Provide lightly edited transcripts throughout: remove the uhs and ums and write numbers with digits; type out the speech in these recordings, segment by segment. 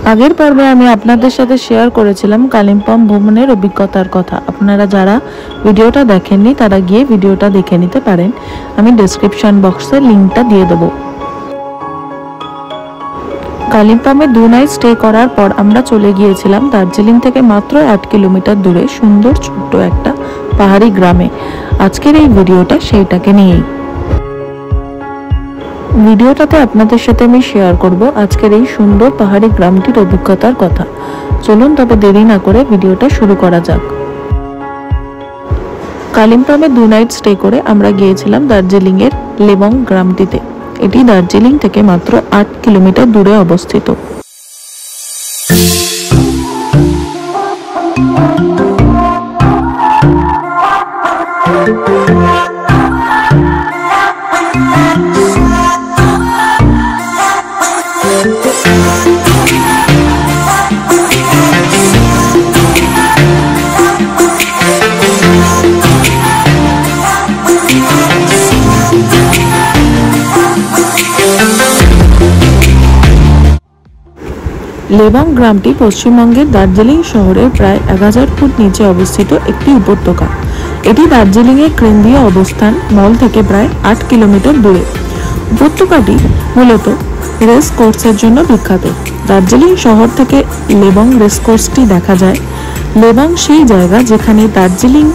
আগের পর্বে আমি আপনাদের সাথে শেয়ার করেছিলাম কালিম্পং ভ্রমণের অভিজ্ঞতার কথা। আপনারা যারা ভিডিওটা দেখেননি তারা গিয়ে ভিডিওটা দেখে নিতে পারেন, আমি ডেসক্রিপশন বক্সে লিঙ্কটা দিয়ে দেবো। কালিম্পংয়ে 2 নাইট স্টে করার পর আমরা চলে গিয়েছিলাম দার্জিলিং থেকে মাত্র 8 কিলোমিটার দূরে সুন্দর ছোট্ট একটা পাহাড়ি গ্রামে। আজকের এই ভিডিওটা সেইটাকে নিয়েই। ভিডিওটাতে আপনাদের সাথে আমি শেয়ার করব আজকের এই সুন্দর পাহাড়ি গ্রামটির অভিজ্ঞতার কথা। চলুন তবে দেরি না করে ভিডিওটা শুরু করা যাক। কালিম্পংয়ে 2 নাইট স্টে করে আমরা গিয়েছিলাম দার্জিলিং এর লেবং গ্রামটিতে। এটি দার্জিলিং থেকে মাত্র 8 কিলোমিটার দূরে অবস্থিত। লেবং গ্রামটি পশ্চিমবঙ্গের দার্জিলিং শহরের প্রায় 1000 ফুট নিচে অবস্থিত একটি উপত্যকা। এটি দার্জিলিংয়ের কেন্দ্রীয় অবস্থান মল থেকে প্রায় 8 কিলোমিটার দূরে। উপত্যকাটি মূলত রেস কোর্সের জন্য বিখ্যাত। দার্জিলিং শহর থেকে লেবং রেস কোর্সটি দেখা যায়। লেবং সেই জায়গা যেখানে দার্জিলিং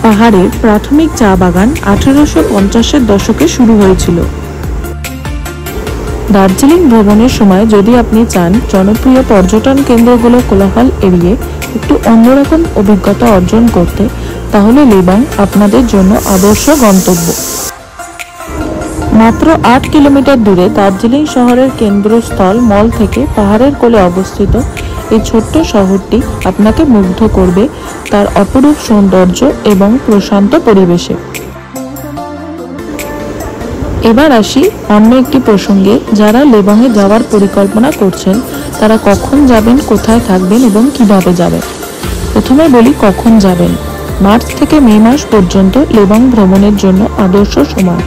পাহাড়ের প্রাথমিক চা বাগান 1850-এর দশকে শুরু হয়েছিল। দার্জিলিং ভ্রমণের সময় যদি আপনি চান জনপ্রিয় পর্যটন কেন্দ্রগুলো কোলাহল এড়িয়ে একটু অন্যরকম অভিজ্ঞতা অর্জন করতে, তাহলে লেবং আপনাদের জন্য আদর্শ গন্তব্য। মাত্র 8 কিলোমিটার দূরে দার্জিলিং শহরের কেন্দ্রস্থল মল থেকে পাহাড়ের কোলে অবস্থিত এই ছোট্ট শহরটি আপনাকে মুগ্ধ করবে তার অপরূপ সৌন্দর্য এবং প্রশান্ত পরিবেশে। এবার আসি অন্য একটি প্রসঙ্গে। যারা লেবংয়ে যাওয়ার পরিকল্পনা করছেন তারা কখন যাবেন, কোথায় থাকবেন এবং কিভাবে যাবেন। প্রথমে বলি কখন যাবেন। মার্চ থেকে মে মাস পর্যন্ত লেবং ভ্রমণের জন্য আদর্শ সময়।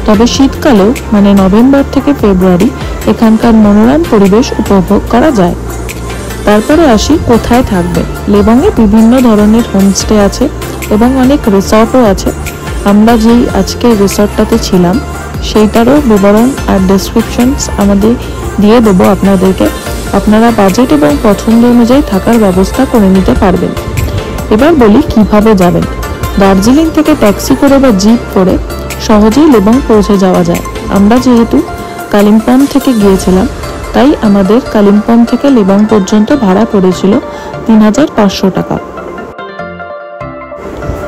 তবে শীতকালেও মানে নভেম্বর থেকে ফেব্রুয়ারি এখানকার মনোরম পরিবেশ উপভোগ করা যায়। তারপরে আসি কোথায় থাকবে। লেবংয়ে বিভিন্ন ধরনের হোমস্টে আছে এবং অনেক রিসর্টও আছে। আমরা যেই আজকে রিসর্টটাতে ছিলাম সেইটারও বিবরণ আর ডেসক্রিপশনস আমাদের দিয়ে দেবো আপনাদেরকে। আপনারা বাজেট এবং পছন্দ অনুযায়ী থাকার ব্যবস্থা করে নিতে পারবেন। এবার বলি কিভাবে যাবেন। দার্জিলিং থেকে ট্যাক্সি করে বা জিপ করে সহজেই লেবং পৌঁছে যাওয়া যায়। আমরা যেহেতু কালিম্পং থেকে গিয়েছিলাম তাই আমাদের কালিম্পং থেকে লেবং পর্যন্ত ভাড়া পড়েছিল 3500 টাকা।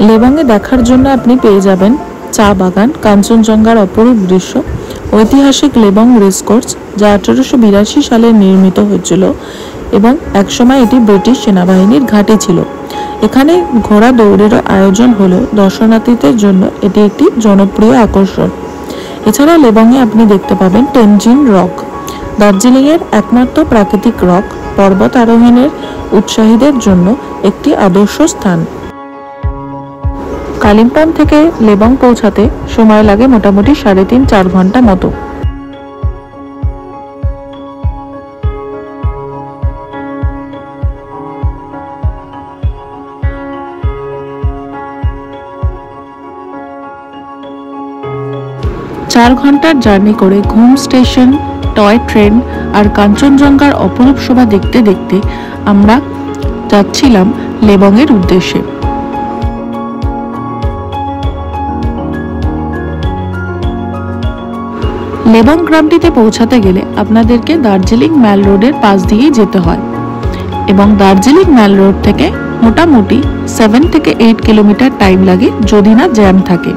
লেবংয়ে দেখার জন্য আপনি পেয়ে যাবেন চা বাগান, কাঞ্চনজঙ্ঘার অপরূপ দৃশ্য, ঐতিহাসিক লেবং রেস কোর্স যা 1882 সালে নির্মিত হয়েছিল এবং একসময় এটি ব্রিটিশ সেনাবাহিনীর ঘাঁটি ছিল। এখানে ঘোড়া দৌড়েরও আয়োজন হলেও দর্শনার্থীদের জন্য এটি একটি জনপ্রিয় আকর্ষণ। এছাড়া লেবংয়ে আপনি দেখতে পাবেন টেনজিং রক, দার্জিলিংয়ের একমাত্র প্রাকৃতিক রক, পর্বত আরোহণের উৎসাহীদের জন্য একটি আদর্শ স্থান। কালিম্পং থেকে লেবং পৌঁছাতে সময় লাগে মোটামুটি 3.5-4 ঘন্টা মতো। চার ঘন্টার জার্নি করে ঘুম স্টেশন, টয় ট্রেন আর কাঞ্চনজঙ্ঘার অপরূপ শোভা দেখতে দেখতে আমরা যাচ্ছিলাম লেবংয়ের উদ্দেশ্যে। লেবং গ্রামটিতে পৌঁছাতে গেলে আপনাদেরকে দার্জিলিং ম্যাল রোডের পাশ দিয়েই যেতে হয় এবং দার্জিলিং ম্যাল রোড থেকে মোটামুটি 7 থেকে 8 কিলোমিটার টাইম লাগে যদি না জ্যাম থাকে।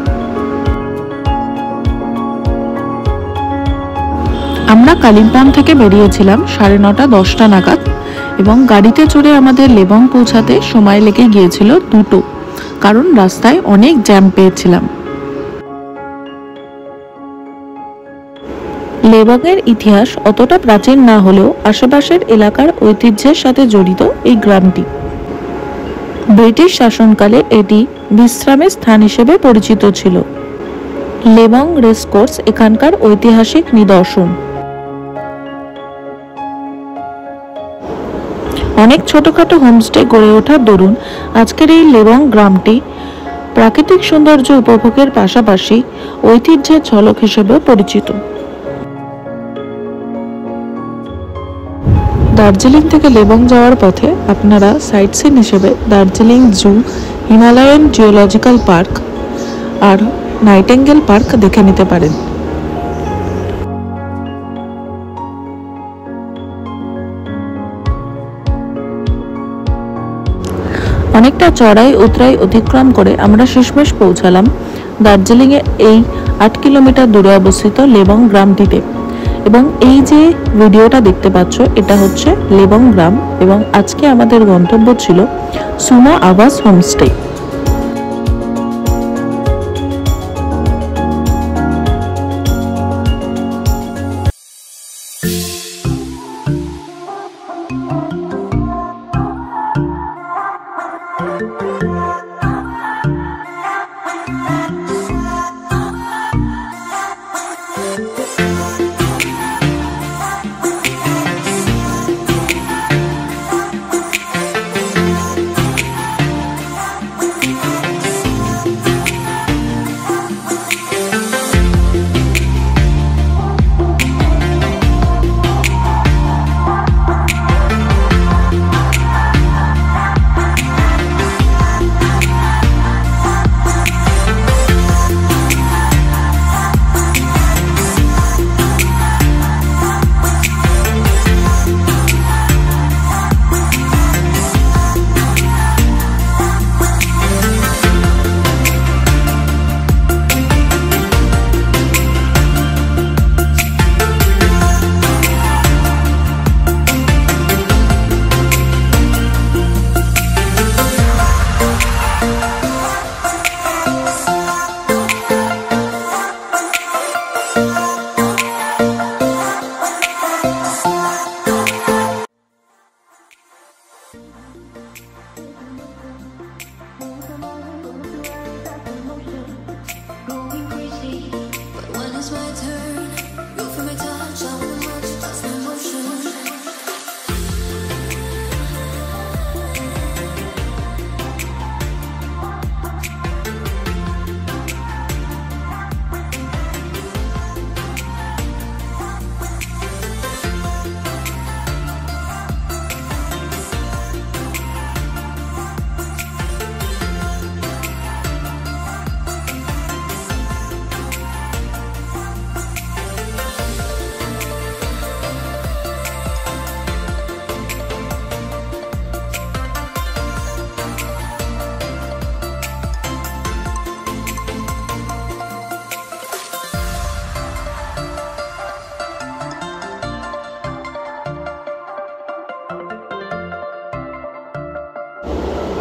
আমরা কালিম্পং থেকে বেরিয়েছিলাম 9:30-10টা নাগাদ এবং গাড়িতে চড়ে আমাদের লেবং পৌঁছাতে সময় লেগে গিয়েছিল 2টো, কারণ রাস্তায় অনেক জ্যাম পেয়েছিলাম। লেবংয়ের ইতিহাস অতটা প্রাচীন না হলেও আশেপাশের এলাকার ঐতিহ্যের সাথে জড়িত এই গ্রামটি। ব্রিটিশ শাসনকালে এটি বিশ্রামের স্থান হিসেবে পরিচিত ছিল। লেবং রেস কোর্স এখানকার ঐতিহাসিক নিদর্শন। অনেক ছোটখাটো হোমস্টে গড়ে ওঠার দরুন আজকের এই লেবং গ্রামটি প্রাকৃতিক সৌন্দর্য উপভোগের পাশাপাশি ঐতিহ্যের ঝলক হিসেবে পরিচিত। দার্জিলিং থেকে লেবং যাওয়ার পথে আপনারা সাইট সিন হিসেবে দার্জিলিং জু, হিমালয়ান জিওলজিক্যাল পার্ক আর নাইটেঙ্গেল পার্ক দেখে নিতে পারেন। অনেকটা চড়াই উতরাই অতিক্রম করে আমরা শেষমেশ পৌঁছালাম দার্জিলিংয়ে এই 8 কিলোমিটার দূরে অবস্থিত লেবং গ্রামটিতে। এবং এই যে ভিডিওটা দেখতে পাচ্ছ এটা হচ্ছে লেবং গ্রাম এবং আজকে আমাদের গন্তব্য ছিল সুমা আবাস হোমস্টে।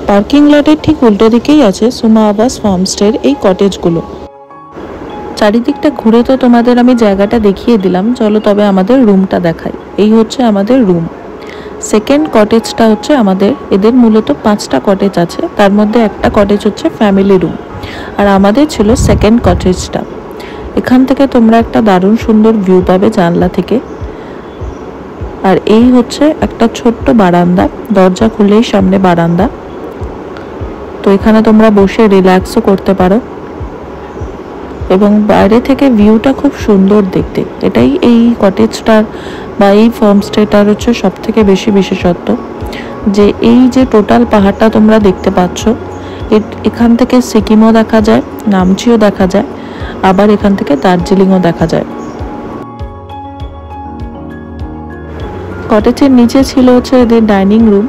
পার্কিং লটের ঠিক উল্টো দিকেই আছে সুমা আবাস হোমস্টের এই কটেজগুলো। চারিদিকটা ঘুরে তো তোমাদের আমি জায়গাটা দেখিয়ে দিলাম, চলো তবে আমাদের রুমটা দেখাই। এই হচ্ছে আমাদের রুম। সেকেন্ড কটেজটা হচ্ছে আমাদের, এদের মূলত 5টা কটেজ আছে, তার মধ্যে একটা কটেজ হচ্ছে ফ্যামিলি রুম আর আমাদের ছিল সেকেন্ড কটেজটা। এখান থেকে তোমরা একটা দারুণ সুন্দর ভিউ পাবে জানলা থেকে। আর এই হচ্ছে একটা ছোট্ট বারান্দা, দরজা খুললেই সামনে বারান্দা, তো এখানে তোমরা বসে রিল্যাক্সও করতে পারো এবং বাইরে থেকে ভিউটা খুব সুন্দর দেখতে। এটাই এই কটেজটার বা এই হোমস্টেটার হচ্ছে সব থেকে বেশি বিশেষত্ব, যে এই যে টোটাল পাহাড়টা তোমরা দেখতে পাচ্ছ, এখান থেকে সিকিমও দেখা যায়, নামচিও দেখা যায়, আবার এখান থেকে দার্জিলিংও দেখা যায়। কটেজের নিচে ছিল হচ্ছে এদের ডাইনিং রুম,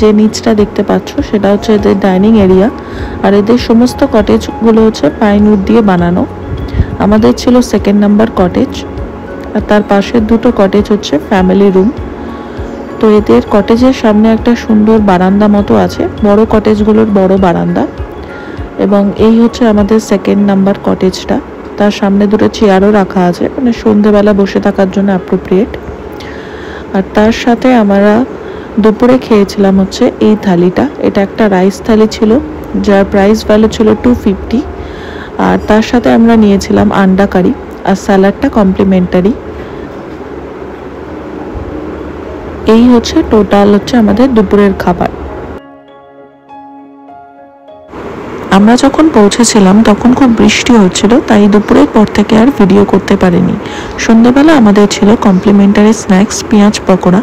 যে নিচটা দেখতে পাচ্ছ সেটা হচ্ছে এদের ডাইনিং এরিয়া। আর এদের সমস্ত কটেজগুলো হচ্ছে পাইন উড দিয়ে বানানো। আমাদের ছিল সেকেন্ড নাম্বার কটেজ আর তার পাশের দুটো কটেজ হচ্ছে ফ্যামিলি রুম। তো এদের কটেজের সামনে একটা সুন্দর বারান্দা মতো আছে, বড় কটেজগুলোর বড় বারান্দা। এবং এই হচ্ছে আমাদের সেকেন্ড নাম্বার কটেজটা, তার সামনে দুটো চেয়ারও রাখা আছে, মানে সন্ধেবেলা বসে থাকার জন্য অ্যাপ্রোপ্রিয়েট। আর তার সাথে আমরা দুপুরে খেয়েছিলাম হচ্ছে এই থালিটা, এটা একটা রাইস থালি ছিল যার প্রাইস ভ্যালু ছিল 250, আর তার সাথে আমরা নিয়েছিলাম আন্ডা কারি আর স্যালাডটা কমপ্লিমেন্টারি। এই হচ্ছে টোটাল হচ্ছে আমাদের দুপুরের খাবার। আমরা যখন পৌঁছেছিলাম তখন খুব বৃষ্টি হচ্ছিল, তাই দুপুরের পর থেকে আর ভিডিও করতে পারিনি। সন্ধ্যাবেলা আমাদের ছিল কমপ্লিমেন্টারি স্ন্যাক্স পেঁয়াজ পকোড়া।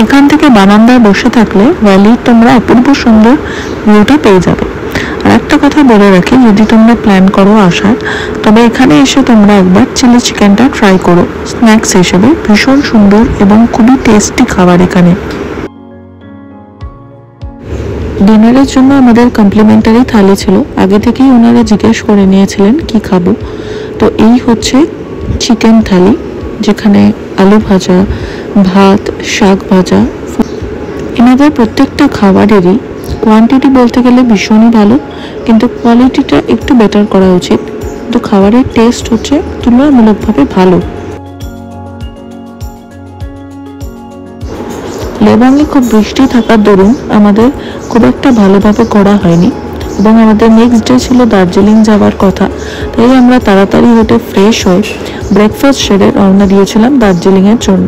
এখান থেকে বারান্দায় বসে থাকলে ভ্যালির তোমরা অপূর্ব সুন্দর ভিউটা পেয়ে যাবে। আর একটা কথা বলে রাখি, যদি তোমরা প্ল্যান করো আসার, তবে এখানে এসে তোমরা একবার চিলি চিকেনটা ট্রাই করো স্ন্যাক্স হিসেবে। ভীষণ সুন্দর এবং খুবই টেস্টি খাবার এখানে। ডিনারের জন্য আমাদের কমপ্লিমেন্টারি থালি ছিল, আগে থেকেই ওনারা জিজ্ঞেস করে নিয়েছিলেন কি খাবো। তো এই হচ্ছে চিকেন থালি, যেখানে আলু ভাজা, ভাত, শাক ভাজা। এনাদের প্রত্যেকটা খাবারেরই কোয়ান্টিটি বলতে গেলে ভীষণই ভালো, কিন্তু কোয়ালিটিটা একটু বেটার করা উচিত। তো খাবারের টেস্ট হচ্ছে তুলনামূলকভাবে ভালো। লেবাংয়ে খুব বৃষ্টি থাকার দরুন আমাদের খুব একটা ভালোভাবে করা হয়নি, এবং আমাদের নেক্সট ডে ছিল দার্জিলিং যাওয়ার কথা। তাই আমরা তাড়াতাড়ি হেঁটে ফ্রেশ হয়ে ব্রেকফাস্ট সেরে রওনা দিয়েছিলাম দার্জিলিংয়ের জন্য।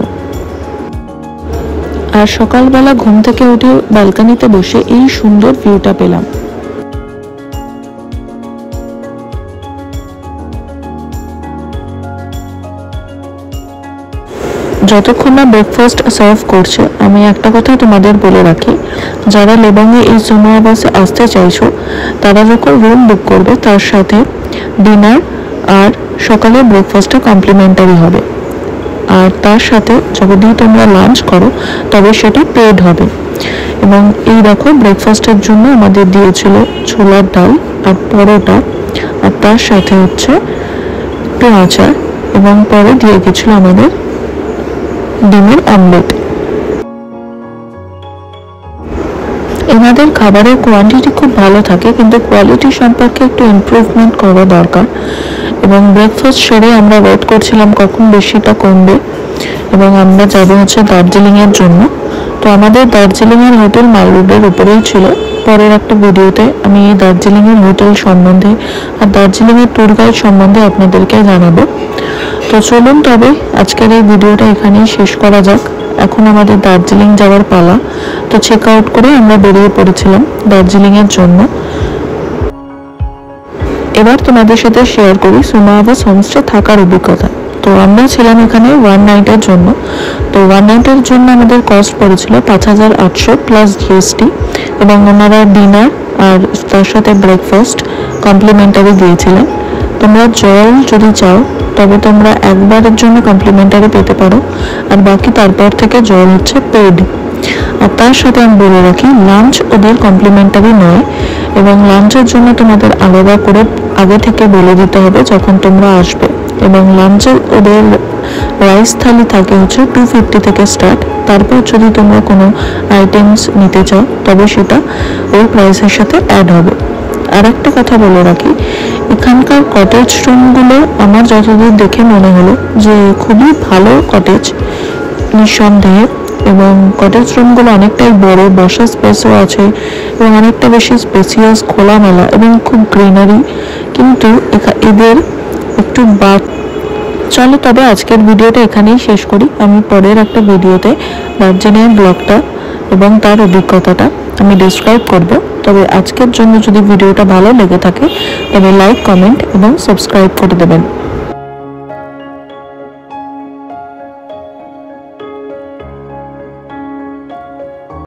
আর সকালবেলা ঘুম থেকে উঠে ব্যালকনিতে বসে এই সুন্দর ভিউটা পেলাম। যতক্ষণ না ব্রেকফাস্ট সার্ভ করছে, আমি একটা কথা তোমাদের বলে রাখি, যারা লেবাংয়ে এই জুমা আবাসে আসতে চাইছো, তারা যখন রুম বুক করবে তার সাথে ডিনার আর সকালে ব্রেকফাস্টটা কমপ্লিমেন্টারি হবে। আর তার সাথে যদি তোমরা লাঞ্চ করো তবে সেটা পেড হবে। এবং এই দেখো, ব্রেকফাস্টের জন্য আমাদের দিয়েছিল ছোলার ডাল আর পরোটা, আর তার সাথে হচ্ছে একটু আচার, এবং পরে দিয়ে গেছিল আমাদের ডিমের অমলেট। এনাদের খাবারের কোয়ান্টিটি খুব ভালো থাকে, কিন্তু কোয়ালিটি সম্পর্কে একটু ইমপ্রুভমেন্ট করা দরকার। এবং ব্রেকফাস্ট সেরে আমরা ওয়েট করছিলাম কখন বেশিটা কমবে, এবং আমরা যাবো হচ্ছে দার্জিলিংয়ের জন্য। তো আমাদের দার্জিলিংয়ের হোটেল মাল রোডের উপরেই ছিল। পরের একটা ভিডিওতে আমি এই দার্জিলিংয়ের হোটেল সম্বন্ধে আর দার্জিলিংয়ের ট্যুর গাইড সম্বন্ধে আপনাদেরকে জানাবো। তো চলুন তবে আজকের এই ভিডিওটা এখানেই শেষ করা যাক। এখন আমাদের দার্জিলিং যাওয়ার পালা। তো চেক আউট করে আমরা বেরিয়ে পড়েছিলাম দার্জিলিংয়ের জন্য। এবার তোমাদের সাথে শেয়ার করি সুমা আবাস হোমস্টে থাকার অভিজ্ঞতা। তো আমরা ছিলাম এখানে 1 নাইটের জন্য। তো 1 নাইটের জন্য আমাদের কস্ট পড়েছিল 5800 প্লাস জিএসটি, এবং ওনারা ডিনার আর তার সাথে ব্রেকফাস্ট কমপ্লিমেন্টারি দিয়েছিলেন। তোমরা জল যদি চাও তবে তোমরা একবারের জন্য কমপ্লিমেন্টারি পেতে পারো, আর বাকি তারপর থেকে জল হচ্ছে পেড। আর তার সাথে আমি বলে রাখি, লাঞ্চ ওদের কমপ্লিমেন্টারি নয়, এবং লাঞ্চের জন্য তোমাদের আলাদা করে আগে থেকে বলে দিতে হবে যখন তোমরা আসবে। এবং লাঞ্চের ওদের রাইস থালি থাকে হচ্ছে 250 থেকে স্টার্ট। তারপর যদি তোমরা কোনো আইটেমস নিতে চাও তবে সেটা ওই প্রাইসের সাথে অ্যাড হবে। আর একটা কথা বলে রাখি, এখানকার কটেজ রুমগুলো আমার যতদূর দেখে মনে হলো যে খুবই ভালো কটেজ নিঃসন্দেহে, এবং কটেজ রুমগুলো অনেকটাই বড়, বসার স্পেসও আছে এবং অনেকটা বেশি স্পেসিয়াস, খোলামেলা এবং খুব গ্রিনারি। কিন্তু এদের একটু চলো তবে আজকের ভিডিওটা এখানেই শেষ করি। আমি পরের একটা ভিডিওতে দার্জিলিং ব্লগটা এবং তার অভিজ্ঞতাটা আমি ডিসক্রাইব করব। তবে আজকের জন্য যদি ভিডিওটা ভালো লেগে থাকে তবে লাইক, কমেন্ট এবং সাবস্ক্রাইব করে দেবেন।